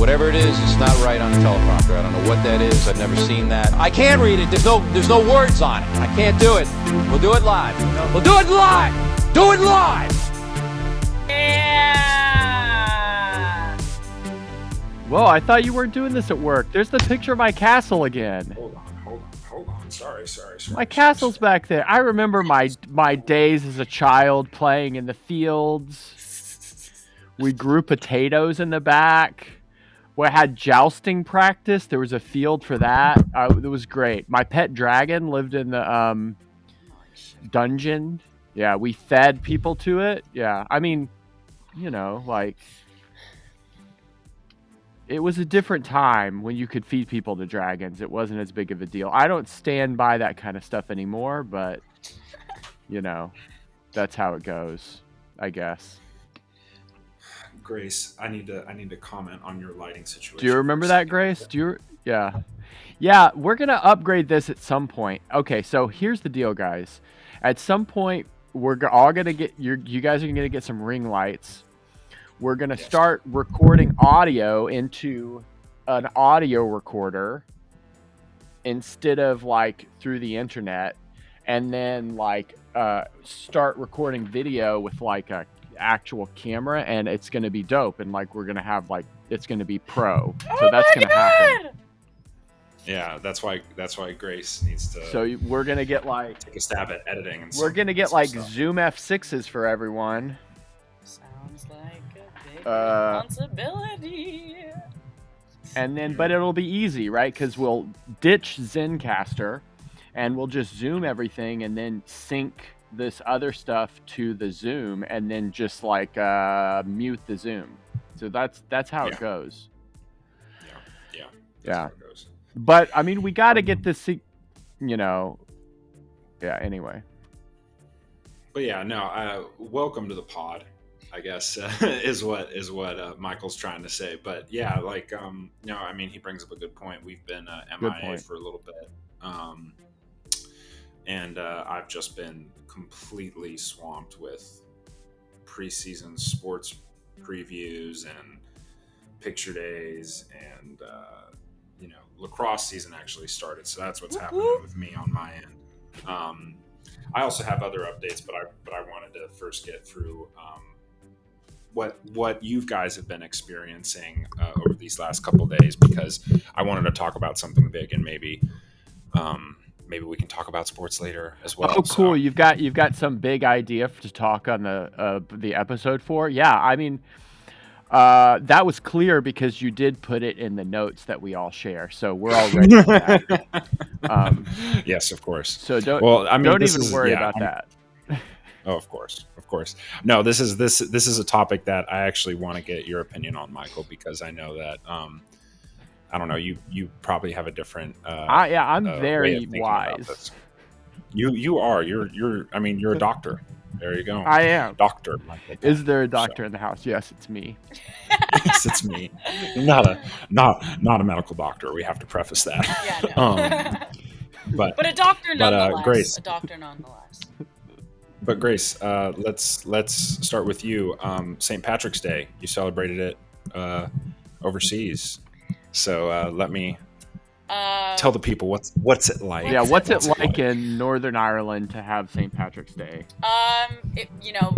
Whatever it is, it's not right on the teleprompter. I don't know what that is. I've never seen that. I can't read it. There's no words on it. I can't do it. We'll do it live. We'll do it live. Do it live. Yeah. Whoa, I thought you weren't doing this at work. There's the picture of my castle again. Hold on. Sorry. My castle's back there. I remember my days as a child playing in the fields. We grew potatoes in the back. We had jousting practice. There was a field for that. It was great. My pet dragon lived in the dungeon. Yeah, we fed people to it. Yeah, I mean, like, it was a different time when you could feed people to dragons. It wasn't as big of a deal. I don't stand by that kind of stuff anymore, but, that's how it goes, I guess. Grace, I need to comment on your lighting situation. Do you remember that, Grace? Yeah, we're going to upgrade this at some point. Okay, so here's the deal, guys. At some point, we're all going to get, you guys are going to get some ring lights. We're going to start recording audio into an audio recorder instead of like through the internet, and then like start recording video with like a actual camera, and it's going to be dope, and like we're going to have like it's going to be pro. So that's going to happen. Yeah, that's why Grace needs to. So we're going to get like take a stab at editing, and we're going to get like stuff. Zoom F6s for everyone. Sounds like a big responsibility. And then, but it'll be easy, right? Because we'll ditch Zencastr, and we'll just Zoom everything, and then sync this other stuff to the Zoom, and then just like mute the Zoom. So that's how it goes. Yeah. How it goes. But I mean, we got to get this, Yeah. Anyway. But yeah, no. Welcome to the pod, I guess, is what Michael's trying to say. But yeah, like I mean, he brings up a good point. We've been MIA for a little bit, and I've just been completely swamped with preseason sports previews and picture days, and lacrosse season actually started, so that's what's happening with me on my end. I also have other updates, but I wanted to first get through what you guys have been experiencing over these last couple of days, because I wanted to talk about something big, and maybe we can talk about sports later as well. Oh, cool! So, you've got some big idea to talk on the episode for. Yeah, I mean, that was clear because you did put it in the notes that we all share, so we're all ready for that. Yes, of course. So don't even worry about that. Oh, of course. No, this is a topic that I actually want to get your opinion on, Michael, because I know that I don't know, you probably have a different I'm very wise. You are. You're a doctor. There you go. I am. Doctor. Is there a doctor in the house? Yes, it's me. Yes, it's me. Not a medical doctor. We have to preface that. Yeah, no. But a doctor nonetheless. Grace. A doctor nonetheless. But Grace, let's start with you. St. Patrick's Day. You celebrated it overseas. So let me tell the people what's it like. Yeah, what's it like in Northern Ireland to have St. Patrick's Day?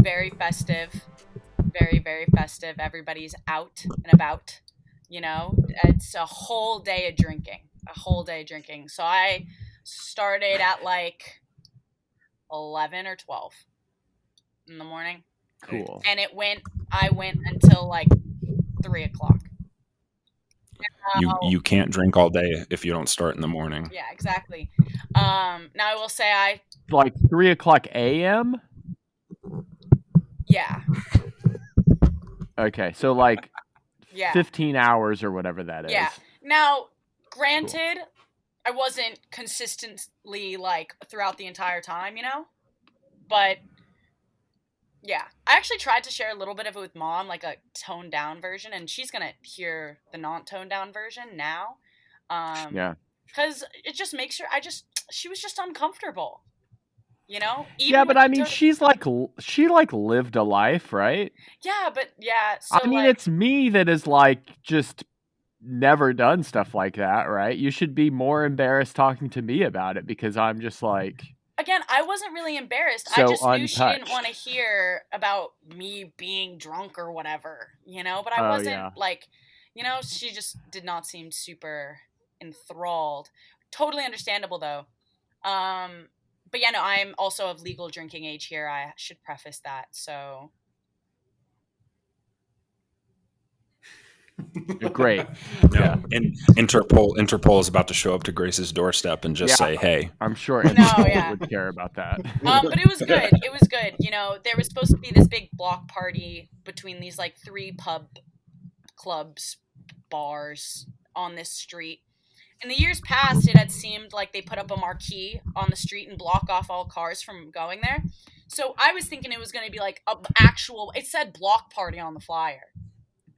Very festive, very, very festive. Everybody's out and about. It's a whole day of drinking. So I started at like 11 or 12 in the morning. Cool. And I went until like 3 o'clock. You can't drink all day if you don't start in the morning. Yeah, exactly. Now I will say like 3 o'clock a.m. Yeah. Okay, so like 15 hours or whatever that is. Yeah. Now, granted, cool. I wasn't consistently like throughout the entire time, but yeah, I actually tried to share a little bit of it with Mom, like a toned down version, and she's gonna hear the not toned down version now. Yeah. Because it just makes her. She was just uncomfortable. Yeah, but I mean, she lived a life, right? Yeah, but yeah. So I mean, it's me that is like just never done stuff like that, right? You should be more embarrassed talking to me about it because I'm just like Again, I wasn't really embarrassed. I so just knew she didn't untouched. want to hear about me being drunk or whatever, But I Oh wasn't yeah. like, she just did not seem super enthralled. Totally understandable though. But yeah, no, I'm also of legal drinking age here. I should preface that. So Great. No, Yeah. and Interpol is about to show up to Grace's doorstep and just Yeah. say, "Hey." I'm sure No, Interpol yeah. would care about that. But it was good. It was good. There was supposed to be this big block party between these like 3 pub clubs, bars on this street. In the years past, it had seemed like they put up a marquee on the street and block off all cars from going there. So I was thinking it was going to be like it said block party on the flyer.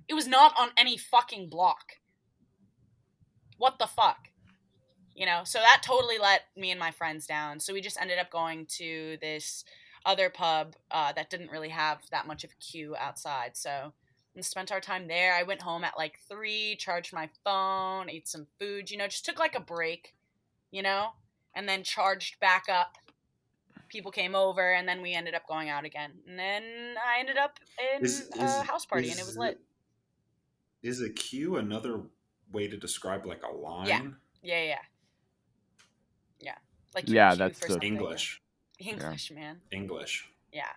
It was not on any fucking block. What the fuck? So that totally let me and my friends down. So we just ended up going to this other pub that didn't really have that much of a queue outside. So we spent our time there. I went home at like 3, charged my phone, ate some food, just took like a break, and then charged back up. People came over, and then we ended up going out again. And then I ended up in a house party, and it was lit. Is a queue another way to describe like a line? Yeah. Like Yeah, queue that's for the something. English, man. English, Yeah.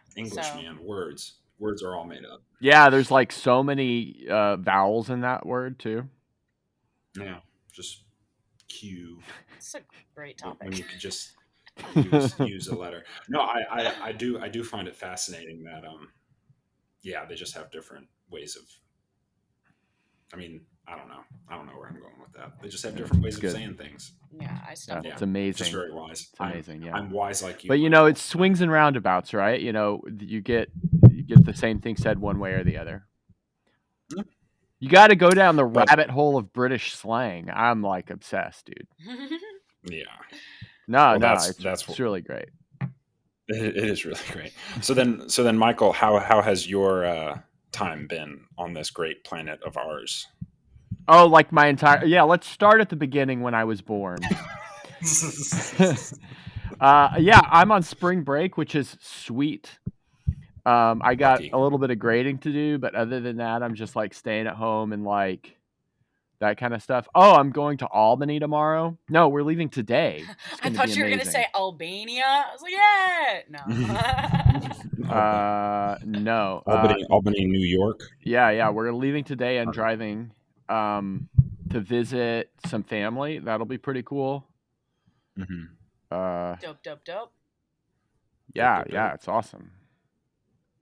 man. Words are all made up. Yeah, there's like so many vowels in that word too. Yeah, just Q. It's a great topic. When you could just use a letter. No, I do find it fascinating that they just have different ways of. I mean, I don't know where I'm going with that. They just have different ways of saying things. Yeah, I stumbled. It's amazing. Just very wise. It's amazing. Yeah, I'm wise like you. But it's swings and roundabouts, right? You get the same thing said one way or the other. Yeah. You got to go down the rabbit hole of British slang. I'm like obsessed, dude. Yeah. No, that's it's really great. It is really great. So then, Michael, how has your time been on this great planet of ours? Oh, like my entire let's start at the beginning when I was born. I'm on spring break, which is sweet. I got a little bit of grading to do, but other than that, I'm just like staying at home and like that kind of stuff. Oh, I'm going to Albany tomorrow. No, we're leaving today. I thought you were going to say Albania. I was like, yeah. No. No. Albany, New York. Yeah. We're leaving today and driving to visit some family. That'll be pretty cool. Mm-hmm. Dope. Yeah, it's awesome.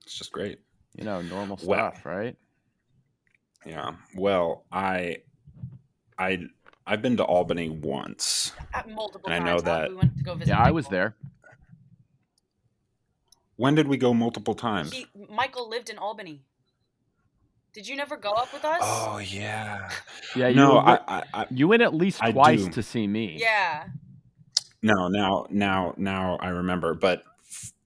It's just great. Normal stuff, right? Yeah. Well, I've been to Albany once. Multiple times. I know that. We went to go visit. Yeah, Michael. I was there. When did we go multiple times? Michael lived in Albany. Did you never go up with us? Oh yeah. Yeah. You went at least twice to see me. Yeah. No, now I remember, but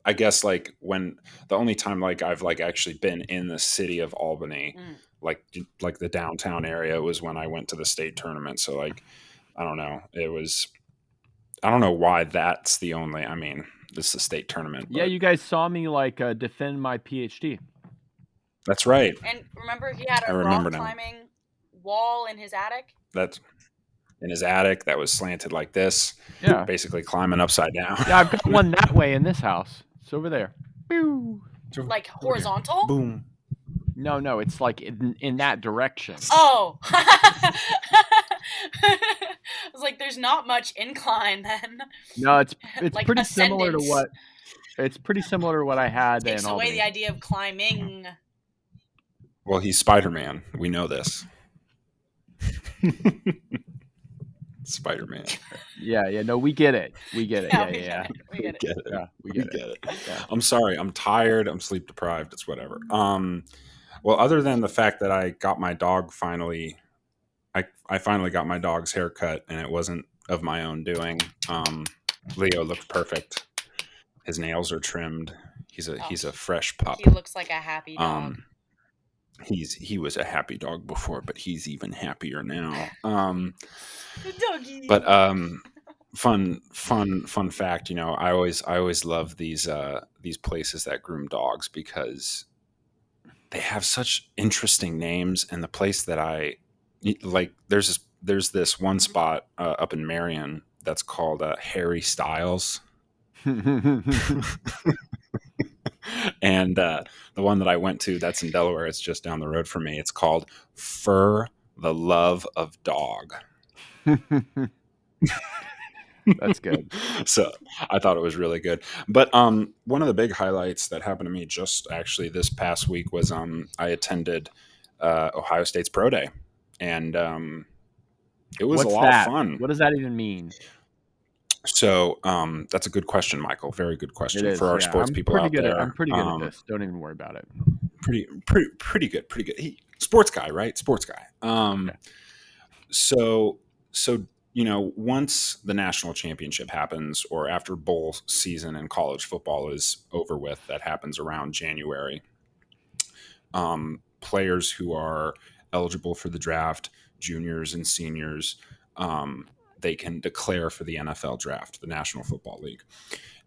I guess like when the only time like I've like actually been in the city of Albany, like the downtown area, was when I went to the state tournament. So like, I don't know. I don't know why that's the only. I mean, this is a state tournament. Yeah, you guys saw me like defend my PhD. That's right. And remember, he had a rock climbing wall in his attic. That's in his attic that was slanted like this. Yeah, basically climbing upside down. Yeah, I've got one that way in this house. It's over there. Pew. Like horizontal? Boom. No, it's like in that direction. Oh. I was like, there's not much incline then. No, it's like pretty similar to what. It's pretty similar to what I had. Takes away the idea of climbing. Well, he's Spider-Man. We know this. Spider-Man. Yeah. No, we get it. We get it. Yeah. We get it. Yeah, we get it. Yeah. I'm sorry. I'm tired. I'm sleep deprived. It's whatever. Well, other than the fact that I got my dog finally, I finally got my dog's haircut, and it wasn't of my own doing. Leo looked perfect. His nails are trimmed. He's a fresh pup. He looks like a happy dog. he was a happy dog before, but he's even happier now. Doggy. But fun fact. I always love these places that groom dogs because they have such interesting names. And the place that I like, there's this one spot up in Marion that's called Harry Styles. And the one that I went to that's in Delaware, it's just down the road from me. It's called Fur the Love of Dog. That's good. So I thought it was really good. But one of the big highlights that happened to me just actually this past week was I attended Ohio State's Pro Day. And it was What's a lot that? of fun. What does that even mean? So that's a good question, Michael. Very good It question is. for our Yeah, sports people out there. I'm pretty good at this. Don't even worry about it. Pretty good. Sports guy, right? Sports guy. Yeah. So once the national championship happens, or after bowl season in college football is over with, that happens around January. Players who are eligible for the draft, juniors and seniors, they can declare for the NFL draft, the National Football League.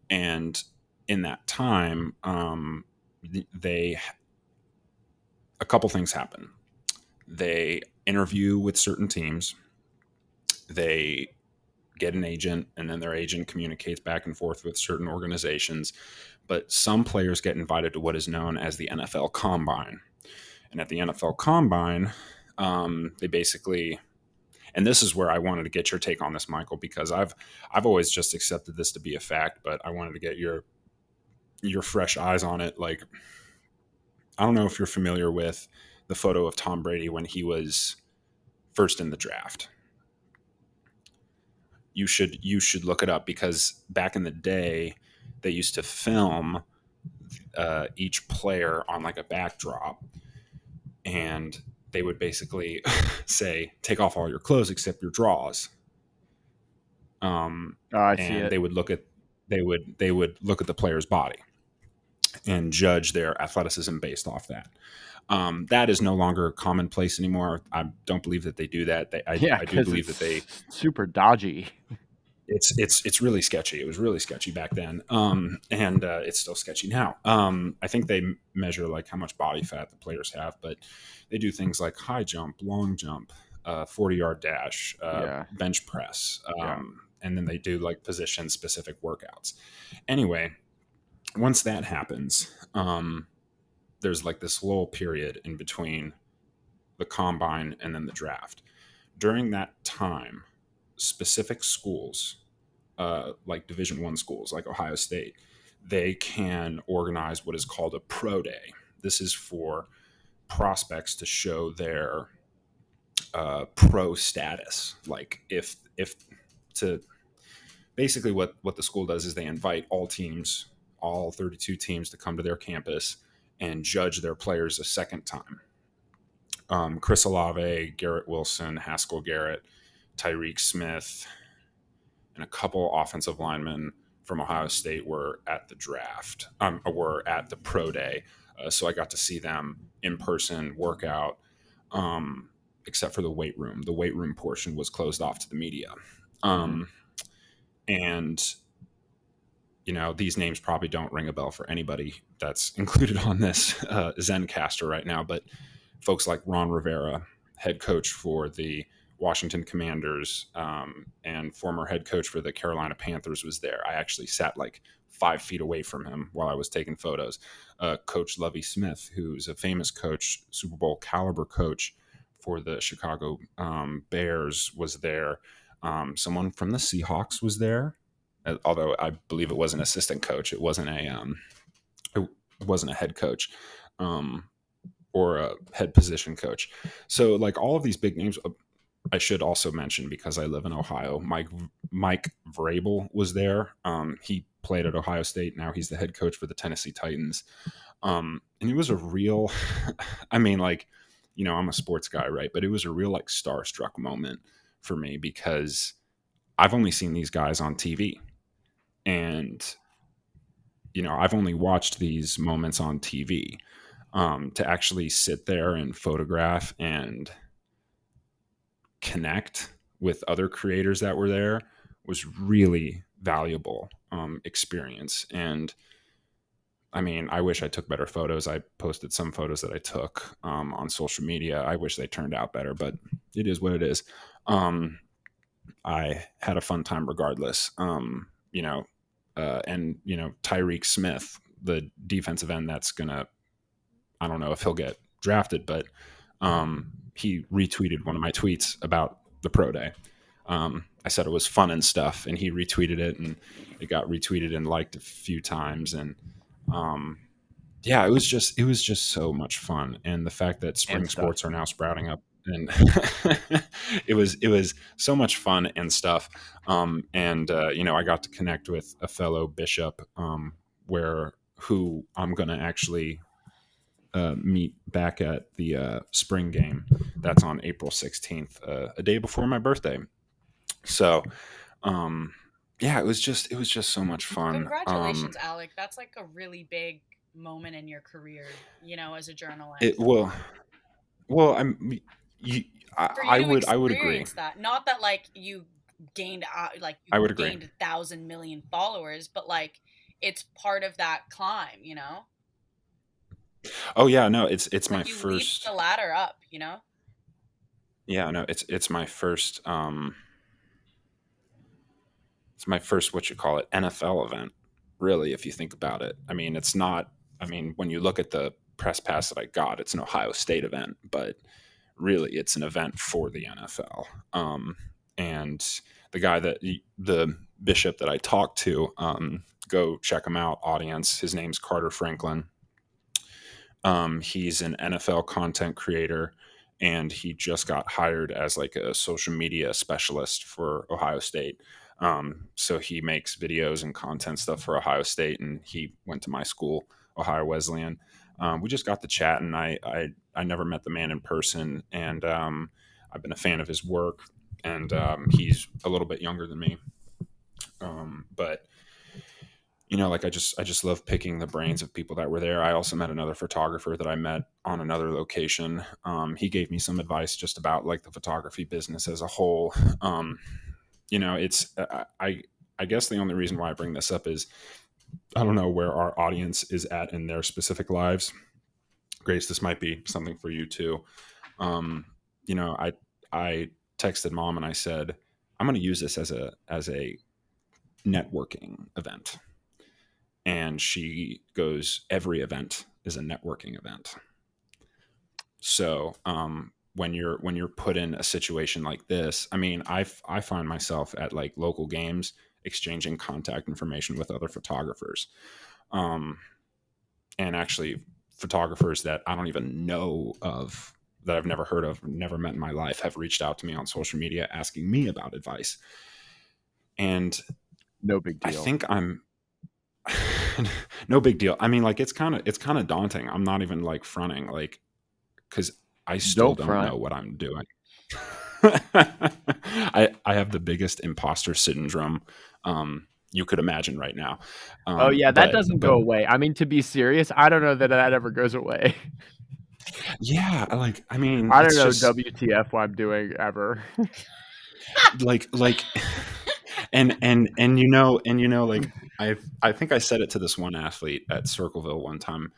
And in that time, a couple things happen. They interview with certain teams. They get an agent, and then their agent communicates back and forth with certain organizations. But some players get invited to what is known as the NFL Combine. And at the NFL Combine, they basically, and this is where I wanted to get your take on this, Michael, because I've always just accepted this to be a fact, but I wanted to get your fresh eyes on it. Like, I don't know if you're familiar with the photo of Tom Brady when he was first in the draft. You should look it up, because back in the day, they used to film each player on like a backdrop, and they would basically say, "Take off all your clothes except your drawers." I see it. They would look at the player's body and judge their athleticism based off that. That is no longer commonplace anymore. I don't believe that they do that. I do believe that they super dodgy. It's really sketchy. It was really sketchy back then, and it's still sketchy now. I think they measure like how much body fat the players have, but they do things like high jump, long jump, 40-yard dash, bench press, and then they do like position specific workouts. Anyway, once that happens, there's like this lull period in between the combine and then the draft. During that time, specific schools, like Division I schools like Ohio State, they can organize what is called a pro day. This is for prospects to show their pro status. Like if to basically what the school does is they invite all teams, all 32 teams, to come to their campus and judge their players a second time. Chris Olave, Garrett Wilson, Haskell Garrett, Tyreek Smith, and a couple offensive linemen from Ohio State were at the draft, were at the pro day. So I got to see them in person work out, except for the weight room. The weight room portion was closed off to the media. And, these names probably don't ring a bell for anybody that's included on this Zencaster right now, but folks like Ron Rivera, head coach for the Washington Commanders, and former head coach for the Carolina Panthers, was there. I actually sat like 5 feet away from him while I was taking photos. Coach Lovie Smith, who's a famous coach, Super Bowl caliber coach for the Chicago Bears, was there. Someone from the Seahawks was there, although I believe it was an assistant coach. It wasn't a head coach. Or a head position coach. So like all of these big names, I should also mention, because I live in Ohio, Mike Vrabel was there. He played at Ohio State. Now he's the head coach for the Tennessee Titans. And it was a real, I'm a sports guy, right? But it was a real like starstruck moment for me, because I've only seen these guys on TV, and I've only watched these moments on TV. To actually sit there and photograph and connect with other creators that were there was really valuable experience. And I mean, I wish I took better photos. I posted some photos that I took on social media. I wish they turned out better, but it is what it is. I had a fun time regardless. And Tyreek Smith, the defensive end that's gonna, I don't know if he'll get drafted, but he retweeted one of my tweets about the pro day. I said it was fun and stuff, and he retweeted it, and it got retweeted and liked a few times. And yeah, it was just so much fun. And the fact that spring sports are now sprouting up, and it was so much fun and stuff. I got to connect with a fellow bishop, who I'm going to actually meet back at the spring game. That's on April 16th, a day before my birthday. So, yeah, it was just so much fun. Congratulations, Alec. That's like a really big moment in your career, as a journalist. I would agree that. Not that like you gained I would gained agree 1,000 million followers, but like it's part of that climb, Oh yeah, no, it's like my you first. leaped the ladder up, Yeah, no, it's my first. It's my first, what you call it, NFL event. Really, if you think about it, I mean, it's not. I mean, when you look at the press pass that I got, it's an Ohio State event, but really, it's an event for the NFL. And the bishop that I talked to, go check him out, audience. His name's Carter Franklin. He's an NFL content creator, and he just got hired as like a social media specialist for Ohio State. So he makes videos and content stuff for Ohio State, and he went to my school, Ohio Wesleyan. We just got to chat, and I never met the man in person, and I've been a fan of his work, and he's a little bit younger than me, but like I just love picking the brains of people that were there. I also met another photographer that I met on another location. He gave me some advice just about like the photography business as a whole. It's I guess the only reason why I bring this up is I don't know where our audience is at in their specific lives. Grace, this might be something for you too. I texted mom and I said, I'm going to use this as a networking event. And she goes, every event is a networking event. So when you're put in a situation like this, I mean, I find myself at like local games exchanging contact information with other photographers, and actually photographers that I don't even know of, that I've never heard of, never met in my life, have reached out to me on social media asking me about advice. And no big deal. I think I'm no big deal. I mean, like it's kind of daunting. I'm not even like fronting, like, because I still don't know what I'm doing. I have the biggest imposter syndrome you could imagine right now. That doesn't go away. I mean, to be serious, I don't know that ever goes away. Yeah, like I mean, I don't know WTF what I'm doing ever. like and like I think I said it to this one athlete at Circleville one time,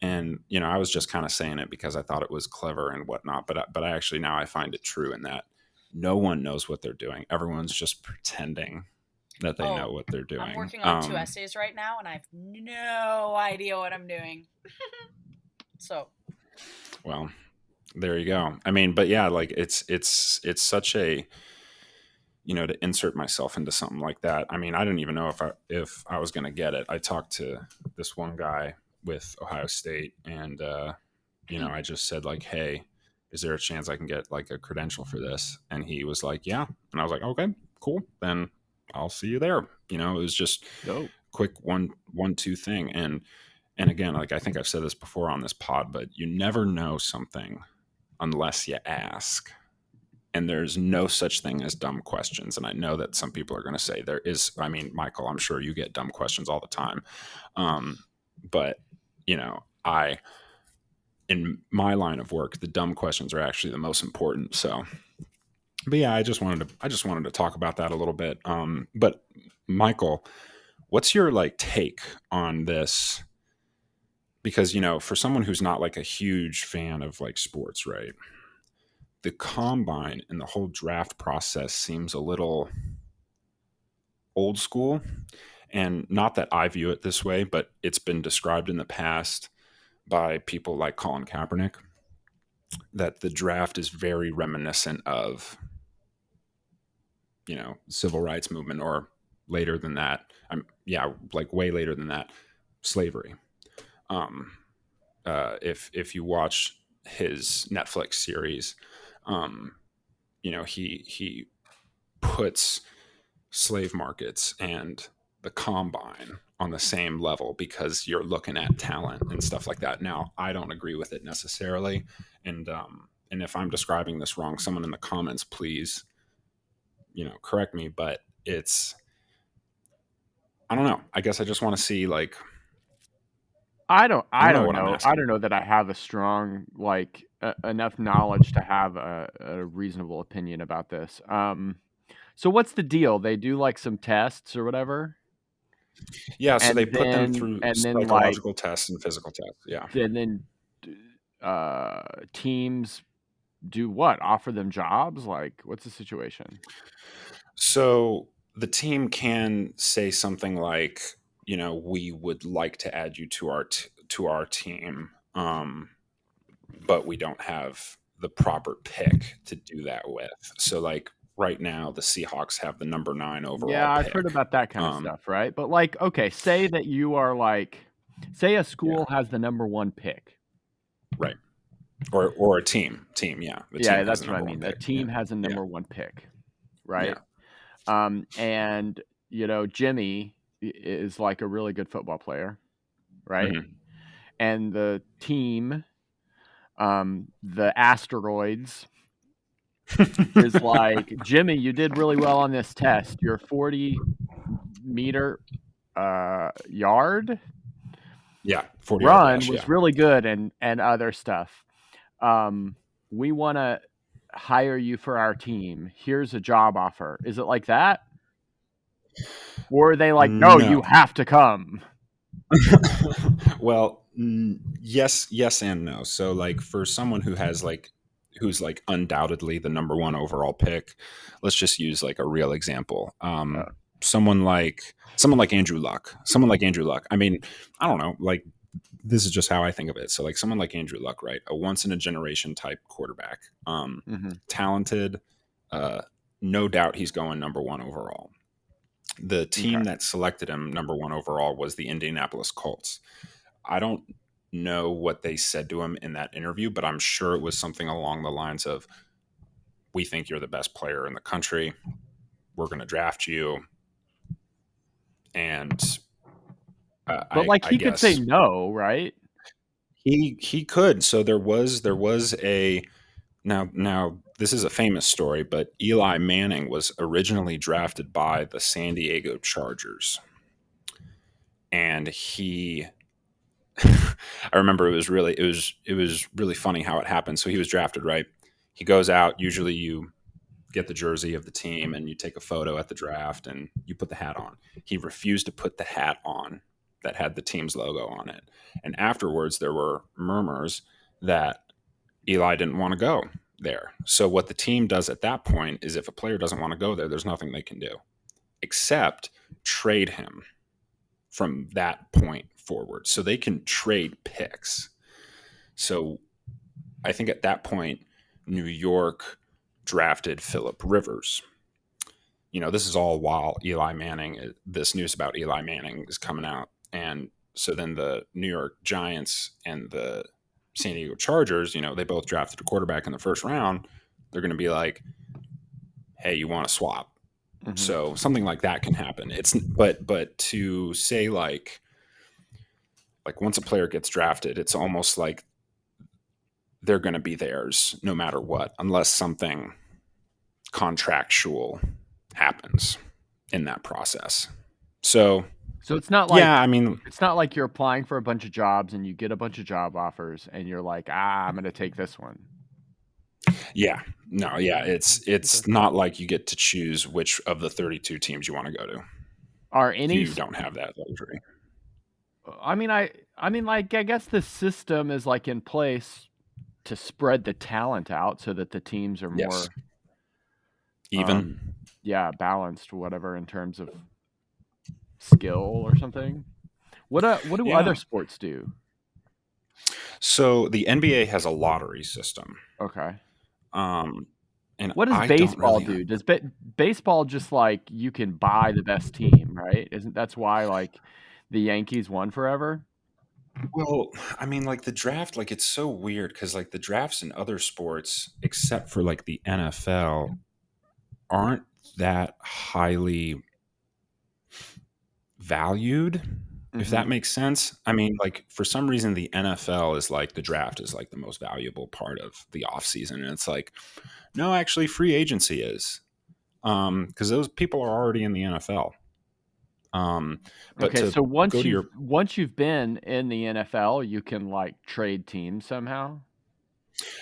and I was just kind of saying it because I thought it was clever and whatnot, but I actually now I find it true in that no one knows what they're doing. Everyone's just pretending that they know what they're doing. I'm working on 2 essays right now, and I have no idea what I'm doing. So, well, there you go. I mean, but yeah, like it's such a, to insert myself into something like that. I mean, I didn't even know if I was going to get it. I talked to this one guy with Ohio State, and I just said like, hey, is there a chance I can get like a credential for this? And he was like, yeah. And I was like, okay, cool. Then I'll see you there. It was just quick 1-2 thing. And again, like I think I've said this before on this pod, but you never know something unless you ask. And there's no such thing as dumb questions. And I know that some people are going to say there is. I mean, Michael, I'm sure you get dumb questions all the time. But in my line of work, the dumb questions are actually the most important. So, but yeah, I just wanted to talk about that a little bit. But Michael, what's your like take on this? Because, for someone who's not like a huge fan of like sports, right? The combine and the whole draft process seems a little old school. And not that I view it this way, but it's been described in the past by people like Colin Kaepernick that the draft is very reminiscent of, civil rights movement, or later than that. Like way later than that, slavery. Um, if you watch his Netflix series, he puts slave markets and the combine on the same level because you're looking at talent and stuff like that. Now, I don't agree with it necessarily, and if I'm describing this wrong, someone in the comments, please, correct me. But I don't know. I guess I just want to see like. I don't what I'm know. asking. I don't know that I have a strong enough knowledge to have a reasonable opinion about this. So what's the deal? They do like some tests or whatever, Yeah, so they and put them then through and then like psychological tests and physical tests. Yeah. and then teams do what? Offer them jobs? Like, what's the situation? So the team can say something like, we would like to add you to our team, but we don't have the proper pick to do that with. So like right now, the Seahawks have the number 9 overall Yeah, I've pick. heard about that kind of stuff, right? But like, okay, say that you are like, say a school has the number 1 pick. Right. Or a team. Yeah. The Yeah, team has that's the what I number mean. 1 The pick. team Yeah. has a Yeah. number 1 pick, right? Yeah. And Jimmy is like a really good football player, right? Mhm. And the team, the Asteroids, is like, Jimmy, you did really well on this test. Your 40-meter yard Yeah, 40-yard run dash, was yeah. really good, and other stuff. We want to hire you for our team. Here's a job offer. Is it like that? Or are they like, no, No. you have to come? Well, yes and no. So like for someone who's like undoubtedly the number 1 overall pick, let's just use like a real example. Someone like Andrew Luck. I mean, I don't know, like this is just how I think of it. So like someone like Andrew Luck, right? A once in a generation type quarterback. Talented, no doubt he's going number 1 overall. The team that selected him number 1 overall was the Indianapolis Colts. I don't know what they said to him in that interview, but I'm sure it was something along the lines of, we think you're the best player in the country. We're going to draft you. And but like he could say no, right? He could. So there was a now this is a famous story, but Eli Manning was originally drafted by the San Diego Chargers. And he I remember it was really funny how it happened. So he was drafted, right? He goes out, usually you get the jersey of the team and you take a photo at the draft and you put the hat on. He refused to put the hat on that had the team's logo on it. And afterwards there were murmurs that Eli didn't want to go there. So what the team does at that point is if a player doesn't want to go there, there's nothing they can do except trade him from that point forward. So they can trade picks. So I think at that point, New York drafted Phillip Rivers. This is all while this news about Eli Manning is coming out. And so then the New York Giants and the San Diego Chargers, they both drafted a quarterback in the first round. They're going to be like, hey, you want to swap? Mm-hmm. So something like that can happen. But to say like once a player gets drafted, it's almost like they're going to be theirs no matter what, unless something contractual happens in that process. So So it's not like Yeah, I mean, you're applying for a bunch of jobs and you get a bunch of job offers and you're like, I'm gonna take this one. yeah, no, yeah, it's Okay. not like you get to choose which of the 32 teams you want to go to. Are any? You don't have that luxury. I mean, like, I guess the system is like in place to spread the talent out so that the teams are more, Yes, even. yeah, balanced, whatever, in terms of skill or something. What do other Yeah. sports do? So the NBA has a lottery system, Okay. um, and What does I don't baseball really. do? Does baseball just like you can buy the best team, right? Isn't that's why like the Yankees won forever? Well, I mean, like the draft, like it's so weird because like the drafts in other sports, except for like the NFL, aren't that highly valued, if that Mhm. makes sense. I mean, like for some reason the NFL is like the draft is like the most valuable part of the offseason. And it's like, no, actually free agency is. Because those people are already in the NFL. But Okay, to so go to your once you've been in the NFL, you can like trade teams somehow.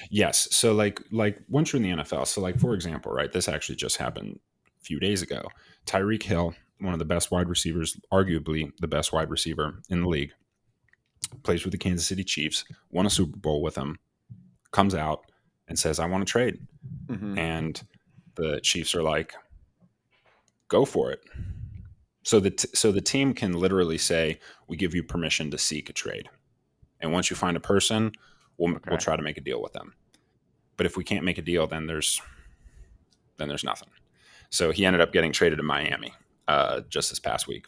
yes, so like once you're in the NFL, so like for example, right, this actually just happened a few days ago. Tyreek Hill, one of the best wide receivers, arguably the best wide receiver in the league, plays with the Kansas City Chiefs, won a Super Bowl with them, comes out and says, "I want to trade," Mhm. and the Chiefs are like, "Go for it." So the team can literally say, "We give you permission to seek a trade." And once you find a person, we'll Okay. try to make a deal with them. But if we can't make a deal, then there's nothing. So he ended up getting traded to Miami just this past week,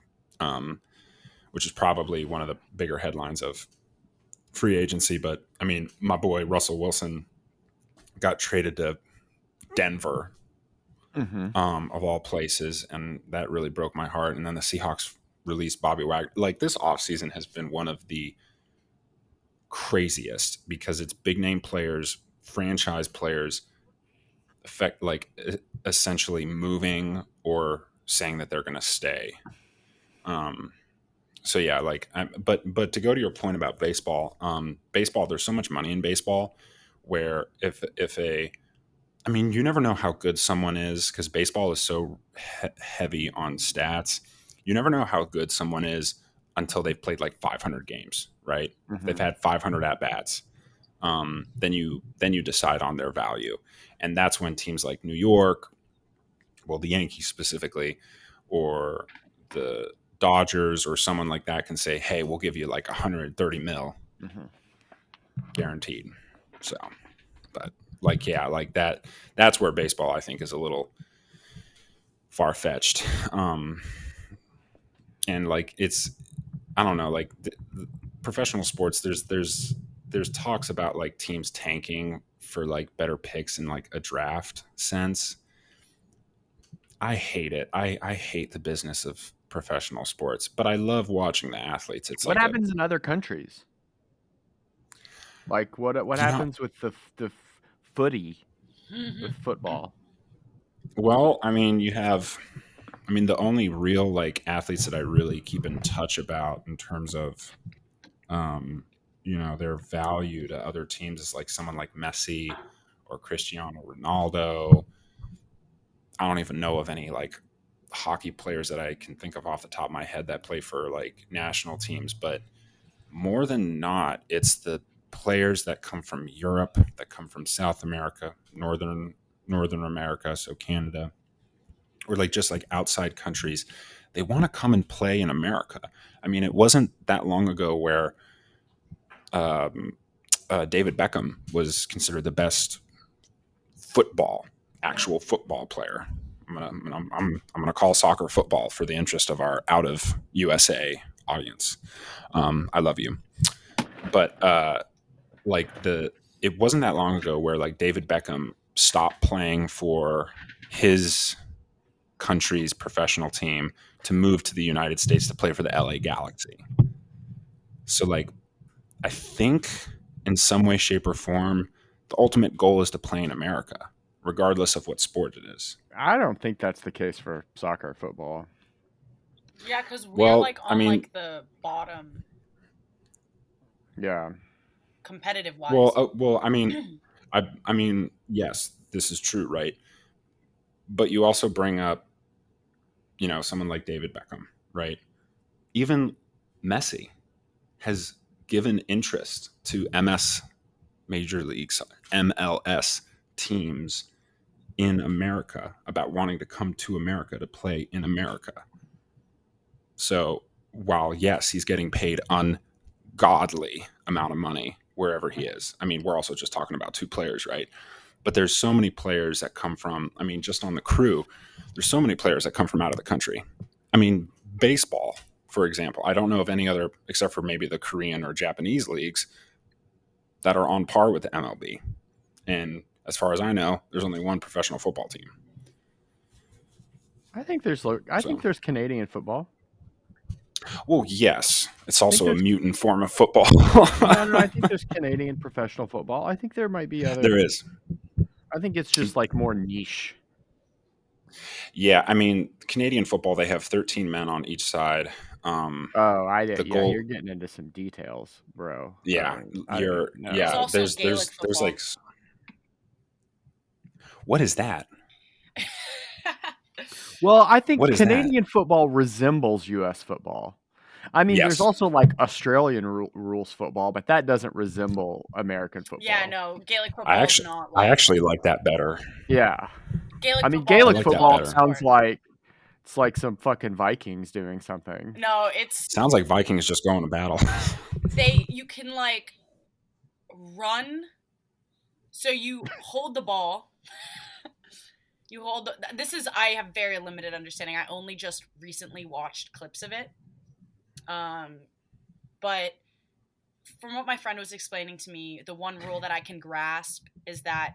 which is probably one of the bigger headlines of free agency. But I mean, my boy Russell Wilson got traded to Denver, Mhm. of all places, and that really broke my heart. And then the Seahawks released Bobby Wagner. Like this offseason has been one of the craziest because it's big name players, franchise players, effect like essentially moving or saying that they're going to stay. Um, so yeah, like, but to go to your point about baseball, baseball, there's so much money in baseball where if a, I mean, you never know how good someone is because baseball is so heavy on stats. You never know how good someone is until they've played like 500 games, right? If they've Mhm. had 500 at bats, then you decide on their value, and that's when teams like New York, well, the Yankees specifically, or the Dodgers or someone like that can say, "Hey, we'll give you like 130 mil Mhm. guaranteed." So, but like, yeah, like that. That's where baseball, I think, is a little far fetched. And like, it's, I don't know, like the professional sports. There's talks about like teams tanking for like better picks in like a draft sense. I hate it. I hate the business of professional sports, but I love watching the athletes. It's What like a, happens in other countries? Like what you know, happens with the footy with football? well, I mean, you have, I mean, the only real like athletes that I really keep in touch about in terms of, um, their value to other teams is like someone like Messi or Cristiano Ronaldo. I don't even know of any like hockey players that I can think of off the top of my head that play for like national teams, but more than not, it's the players that come from Europe, that come from South America, Northern America, so Canada, or like just like outside countries. They want to come and play in America. I mean, it wasn't that long ago where um, David Beckham was considered the best football, actual football player. I'm gonna call soccer football for the interest of our out of USA audience. I love you, but like the it wasn't that long ago where like David Beckham stopped playing for his country's professional team to move to the United States to play for the LA Galaxy. So like I think in some way, shape, or form, the ultimate goal is to play in America, regardless of what sport it is. I don't think that's the case for soccer or football. Yeah, because we're Well, like I on mean, like the bottom Yeah. competitive wise. I mean, yes, this is true, right? But you also bring up, someone like David Beckham, right? Even Messi has given interest to Major Leagues, MLS teams in America about wanting to come to America to play in America. So while, yes, he's getting paid ungodly amount of money wherever he is. I mean, we're also just talking about two players, right? But there's so many players that come from, I mean, just on the crew, there's so many players that come from out of the country. I mean, baseball, for example, I don't know of any other, except for maybe the Korean or Japanese leagues, that are on par with the MLB. And as far as I know, there's only one professional football team. I think there's Canadian football. Well, yes, it's I also a think mutant form of football. no, I think there's Canadian professional football. I think there might be other. There is. I think it's just like more niche. Yeah, I mean, Canadian football, they have 13 men on each side. Oh, I The did. Yeah, goal, you're getting into some details, bro. yeah, I don't even There's yeah. know. also Gaelic There's football. like, what is that? Well, I think What is that? Canadian football resembles U.S. football. I mean, there's Yes. also like Australian rules football, but that doesn't resemble American football. Yeah, no, Gaelic football I is not like. actually like that better. Yeah. Gaelic I mean, football Gaelic is like that football better. sounds like it's like some fucking Vikings doing something. No, it's Sounds like Vikings just going to battle. you can like run. So you hold the ball. I have very limited understanding. I only just recently watched clips of it. But from what my friend was explaining to me, the one rule that I can grasp is that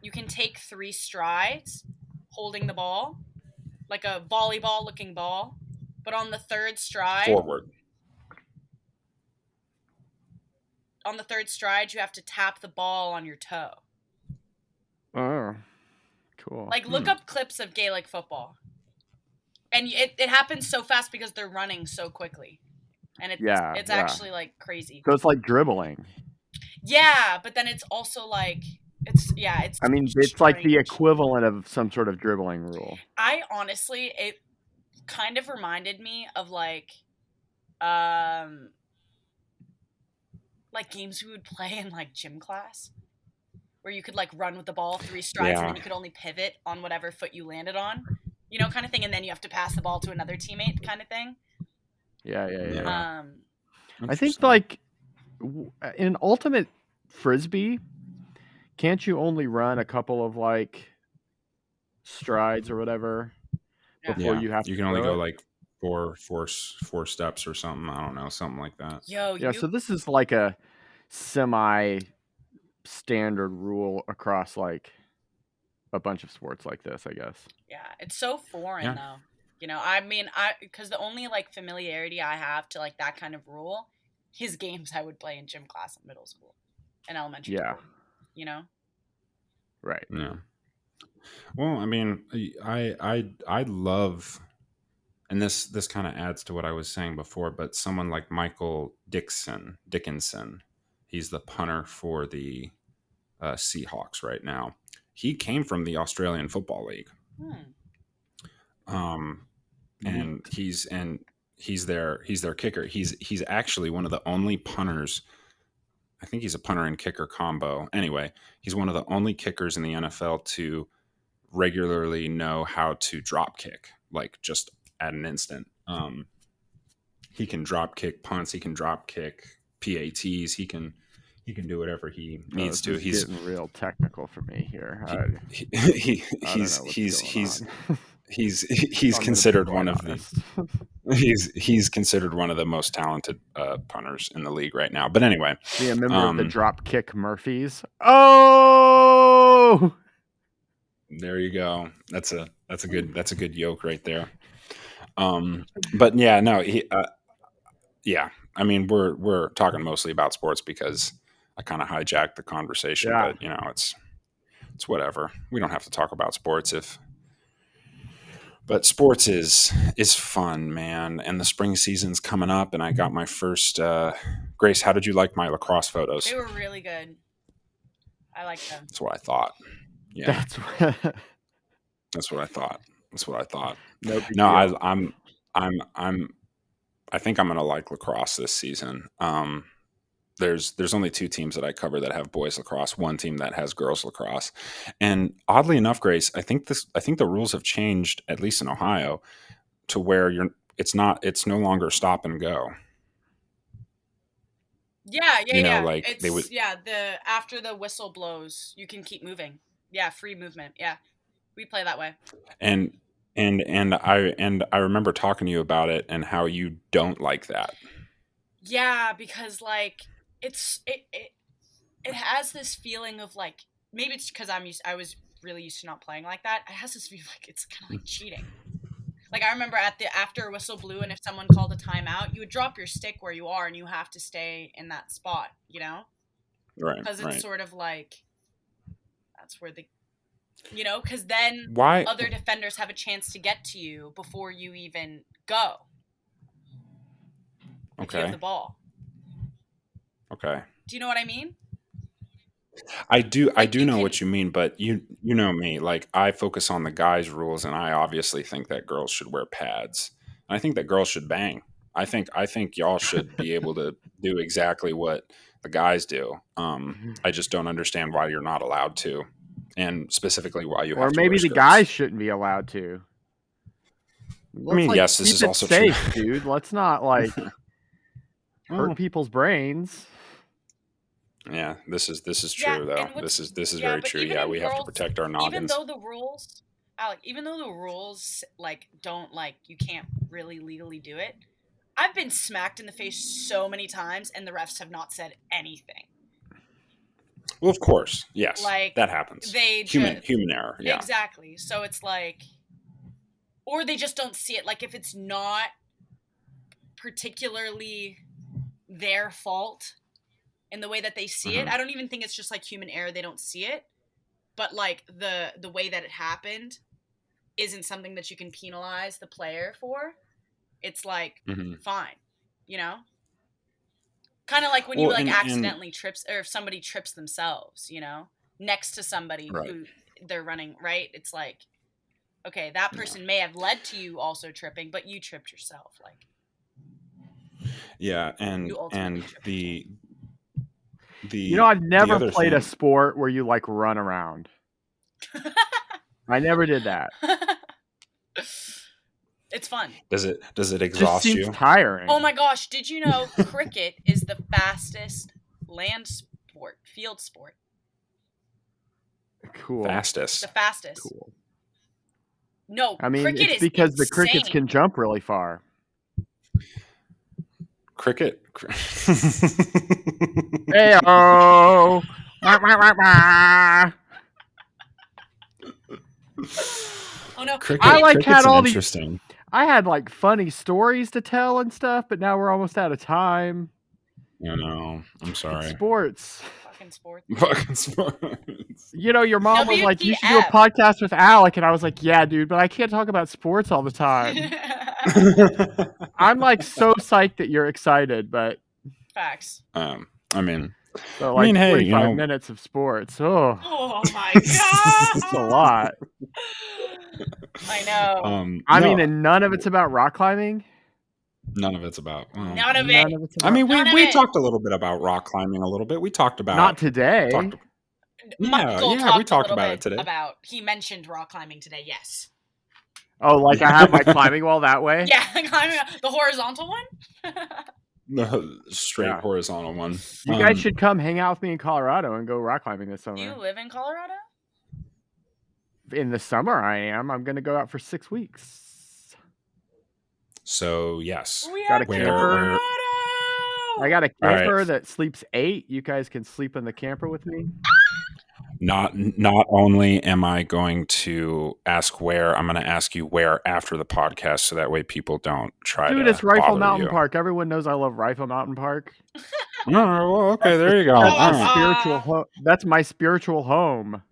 you can take 3 strides holding the ball, like a volleyball looking ball, but on the third stride, Forward. You have to tap the ball on your toe. Oh, cool. Like, look up clips of Gaelic football. And it happens so fast because they're running so quickly. And it's actually, like, crazy. So it's like dribbling. Yeah, but then it's also, like, it's I mean, it's like the equivalent of some sort of dribbling rule. I honestly, it kind of reminded me of, like games we would play in, like, gym class. Where you could, like, run with the ball 3 strides, and then you could only pivot on whatever foot you landed on, kind of thing, and then you have to pass the ball to another teammate, kind of thing. Yeah. I think, like, in ultimate frisbee, can't you only run a couple of, like, strides or whatever before you have to? You can only go like four steps or something. I don't know, something like that. So this is like a semi-standard rule across like a bunch of sports like this, I guess. Yeah, it's so foreign though. I mean, because the only like familiarity I have to like that kind of rule is games I would play in gym class in middle school and elementary school. Right. Yeah. Well, I mean, I love, and this kind of adds to what I was saying before, but someone like Michael Dickinson, he's the punter for the Seahawks right now. He came from the Australian Football League. And he's their kicker. He's actually one of the only punters. I think he's a punter and kicker combo. Anyway, he's one of the only kickers in the NFL to regularly know how to drop kick, like just at an instant. He can drop kick punts. He can drop kick PATs. He can do whatever he needs to. He's getting real technical for me here. He's considered one of the he's considered one of the most talented punters in the league right now. But anyway, be a member of the drop kick Murphys. Oh, there you go. That's a good yoke right there. But yeah, no, I mean, we're talking mostly about sports because I kind of hijacked the conversation. Yeah. But it's whatever. We don't have to talk about sports if But sports is fun, man, and the spring season's coming up, and I got my first. Grace, how did you like my lacrosse photos? They were really good. I like them. That's what I thought. Yeah, That's that's what I thought. That's what I thought. no big No, deal. I think I'm gonna like lacrosse this season. There's only 2 teams that I cover that have boys lacrosse, 1 team that has girls lacrosse. And oddly enough, Grace, I think the rules have changed, at least in Ohio, to where it's no longer stop and go. Yeah. Like It's they would after the whistle blows, you can keep moving. Yeah, free movement. Yeah. We play that way. and I remember talking to you about it and how you don't like that. Yeah, because like it has this feeling of like, maybe it's because I was really used to not playing like that. It has this feeling like it's kind of like cheating. Like I remember after a whistle blew and if someone called a timeout, you would drop your stick where you are and you have to stay in that spot, Right. Because it's Right. sort of like that's where because then Why? other defenders have a chance to get to you before you even go. If you have Okay. the ball. Okay. Do you know what I mean? I do you know can- what you mean, but you know me. Like I focus on the guys' rules, and I obviously think that girls should wear pads. And I think that girls should bang. I think y'all should be able to do exactly what the guys do. I just don't understand why you're not allowed to, and specifically why you Or have to maybe wear the skirts. guys shouldn't be allowed to. Let's, yes, this keep is it also safe, true. dude. Let's not hurt Well, people's brains. yeah, this is Yeah, true though. and This is yeah, very but true. even Yeah, in we have to girls- protect our even noggins. though the rules, Alec, like don't like you can't really legally do it. I've been smacked in the face so many times, and the refs have not said anything. Well, of course, yes, Like, that happens. They Human error. Yeah. Exactly. So it's like, or they just don't see it. Like if it's not particularly their fault in the way that they see it, Mhm. I don't even think it's just like human error. They don't see it, but like the way that it happened isn't something that you can penalize the player for. It's like Mhm. fine, kind of like when you Well, like and- accidentally trips, or if somebody trips themselves, next to somebody Right. who they're running, right? It's like, okay, that person may have led to you also tripping, but you tripped yourself. Like, Yeah, and You ultimately tripped the I've the never other played a thing- sport where you like run around. I never did that. it's fun. Does it It just exhaust seems you? tiring. Oh my gosh, did you know cricket is the fastest field sport? Cool. Fastest. The fastest. Cool. No, I mean, cricket it's is because the crickets insane. can jump really far. Cricket. Hey-oh! Wah, wah, wah, wah. Oh no, Cricket. I like cricket's had all these- interesting. I had like funny stories to tell and stuff, but now we're almost out of time. I know. I'm sorry. Sports. fucking sport. Fucking sports. Your mom was like, "You should do a WTF. podcast with Alec," and I was like, "Yeah, dude, but I can't talk about sports all the time." I'm like so psyched that you're excited, but Facts. I mean, so, I mean, like hey, 45 minutes of sports. Oh, Oh my god. it's a lot. I know. I no, mean, and none of it's about rock climbing. none of it's about. Well, None of it. None of it's about, I mean, None of we it. talked a little bit about rock climbing. A little bit. We talked about not today. talked- Michael yeah, talked we talked a little about bit it today. he mentioned rock climbing today. Yes. Oh, like I have my climbing wall that way. Yeah, climbing the horizontal one. the straight Yeah. horizontal one. You guys should come hang out with me in Colorado and go rock climbing this Do you summer. live in Colorado? In the summer, I am. I'm going to go out for 6 weeks. So yes, We Got are a Where- camper. Colorado. I got a All right. camper that sleeps 8. You guys can sleep in the camper with me. not only am I going to ask where, I'm going to ask you where after the podcast, so that way people don't try Dude, to it's Rifle bother Mountain you. Park. Everyone knows I love Rifle Mountain Park. Oh, well, okay, there you go. That's All my right. spiritual That's my spiritual home.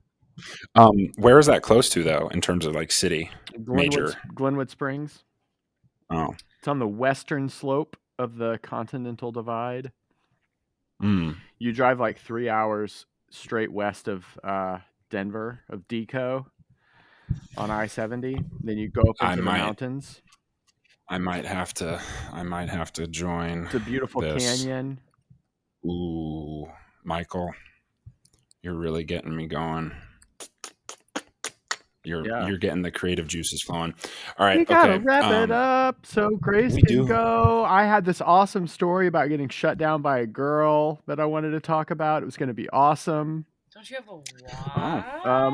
Where is that close to though, in terms of like city? Glenwood Springs. Oh. It's on the western slope of the Continental Divide. You drive like 3 hours straight west of Denver, of Deco, on I-70. Then you go up into the mountains. I might have to join. It's a beautiful canyon. Ooh, Michael, you're really getting me going. You're getting the creative juices flowing. All right, we gotta wrap it up so Grace can go. I had this awesome story about getting shut down by a girl that I wanted to talk about. It was going to be awesome. Don't you have a what?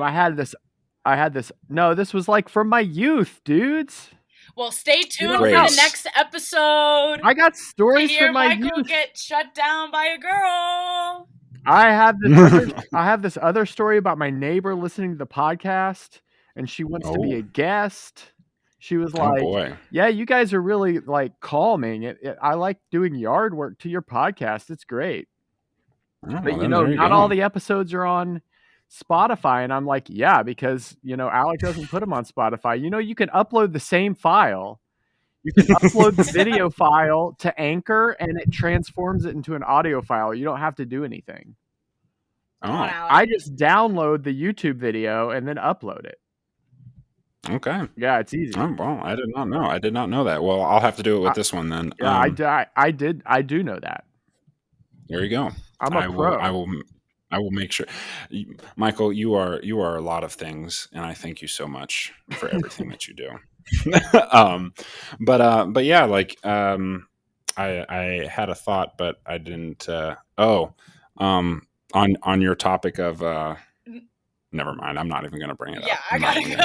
I had this. No, this was like from my youth, dudes. Well, stay tuned for the next episode. I got stories from my Michael youth. Get shut down by a girl. I have this other story about my neighbor listening to the podcast, and she wants to be a guest. She was like, "Yeah, you guys are really like calming. I like doing yard work to your podcast. It's great." But not all the episodes are on Spotify, and I'm like, yeah, because Alex doesn't put them on Spotify. You can upload the same file. You can upload the video file to Anchor, and it transforms it into an audio file. You don't have to do anything. I just download the YouTube video and then upload it. Okay. Yeah, it's easy. Oh, well, I did not know. I did not know that. Well, I'll have to do it with this one then. Yeah, I do know that. There you go. I'm a pro. I will make sure. Michael, you are a lot of things, and I thank you so much for everything that you do. But yeah, like I had a thought, but I didn't. On your topic of never mind. I'm not even going to bring it up. Yeah, I gotta go.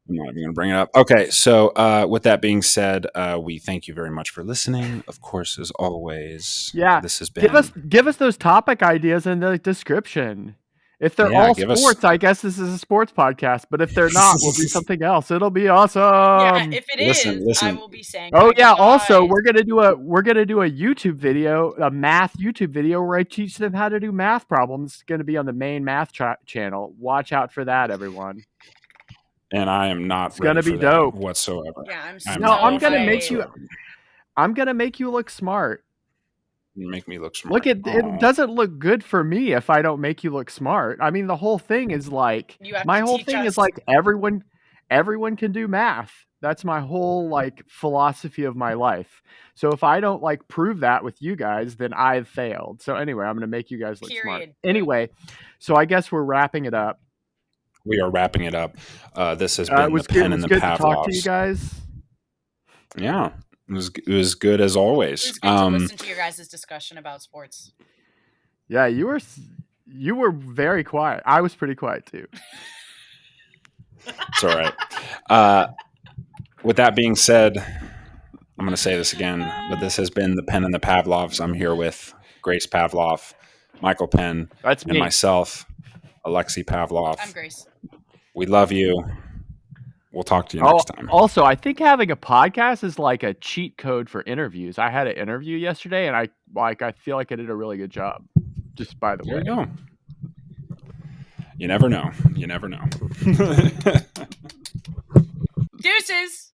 I'm not even going to bring it up. Okay, so with that being said, we thank you very much for listening. Of course, as always, this has been. Give us those topic ideas in the description. If they're all sports, I guess this is a sports podcast. But if they're not, we'll do something else. It'll be awesome. Yeah, if it is, I will be saying. Oh yeah. Also, we're gonna do a YouTube video, a math YouTube video where I teach them how to do math problems. It's gonna be on the main math channel. Watch out for that, everyone. And I am not. It's gonna be dope whatsoever. Yeah, I'm gonna make you. I'm gonna make you look smart. Make me look smart. Look, it doesn't look good for me if I don't make you look smart. I mean, the whole thing is like my whole thing is like everyone can do math. That's my whole like philosophy of my life. So if I don't like prove that with you guys, then I've failed. So anyway, I'm gonna make you guys look smart. Anyway, so I guess we're wrapping it up. We are wrapping it up. This has been the Penn and the Pavloffs. Good to talk to you guys. Yeah. It was good as always. It was good to listen to your guys' discussion about sports. Yeah, you were very quiet. I was pretty quiet too. It's all right. With that being said, I'm going to say this again, but this has been the Penn and the Pavloffs. I'm here with Grace Pavloff, Michael Penn, and myself, Aleksei Pavloff. I'm Grace. We love you. We'll talk to you next time. Also, I think having a podcast is like a cheat code for interviews. I had an interview yesterday, and I feel like I did a really good job. Just by the way. There you go. You never know. You never know. Deuces.